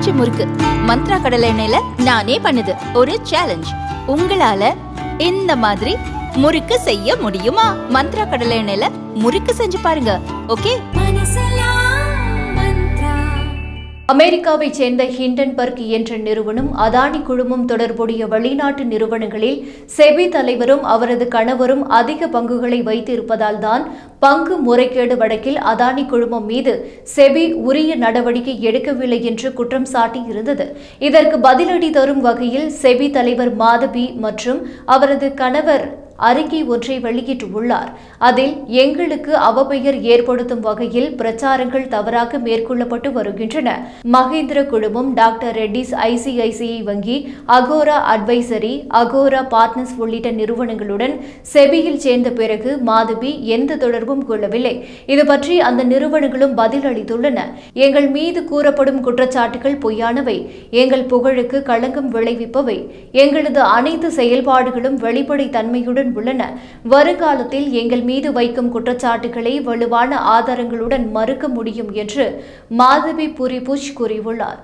பஞ்சு முறுக்கு மந்த்ரா கடலை எண்ணெயில நானே பண்ணுது. ஒரு சேலஞ்ச், உங்களால இந்த மாதிரி முறுக்கு செய்ய முடியுமா? மந்த்ரா கடலை எண்ணெயில முறுக்கு செஞ்சு பாருங்க. ஓகே. அமெரிக்காவை சேர்ந்த ஹிண்டன்பர்க் என்ற நிறுவனம் அதானி குழுமம் தொடர்புடைய வெளிநாட்டு நிறுவனங்களில் செபி தலைவரும் அவரது கணவரும் அதிக பங்குகளை வைத்திருப்பதால் தான் பங்கு முறைகேடு வழக்கில் அதானி குழுமம் மீது செபி உரிய நடவடிக்கை எடுக்கவில்லை என்று குற்றம் சாட்டியிருந்தது. இதற்கு பதிலடி தரும் வகையில் செபி தலைவர் மாதவி மற்றும் அவரது கணவர் அறிக்கை ஒன்றை வெளியிட்டுள்ளார். அதில் எங்களுக்கு அவப்பெயர் ஏற்படுத்தும் வகையில் பிரச்சாரங்கள் தவறாக மேற்கொள்ளப்பட்டு வருகின்றன. மகேந்திர குழுமம், டாக்டர் ரெட்டிஸ், ஐசிஐசிஐ வங்கி, அகோரா அட்வைசரி, அகோரா பார்ட்னர்ஸ் உள்ளிட்ட நிறுவனங்களுடன் செபியில் சேர்ந்த பிறகு மாதவி எந்த தொடர்பும் கொள்ளவில்லை. இதுபற்றி அந்த நிறுவனங்களும் பதில் அளித்துள்ளன. எங்கள் மீது கூறப்படும் குற்றச்சாட்டுகள் பொய்யானவை, எங்கள் புகழுக்கு களங்கம் விளைவிப்பவை, எங்களது அனைத்து செயல்பாடுகளும் வெளிப்படை தன்மையுடன் உள்ளன. வருங்காலத்தில் எங்கள் மீது வைக்கும் குற்றச்சாட்டுகளை வலுவான ஆதாரங்களுடன் மறுக்க முடியும் என்று மாதவி புரிபுஷ் கூறியுள்ளார்.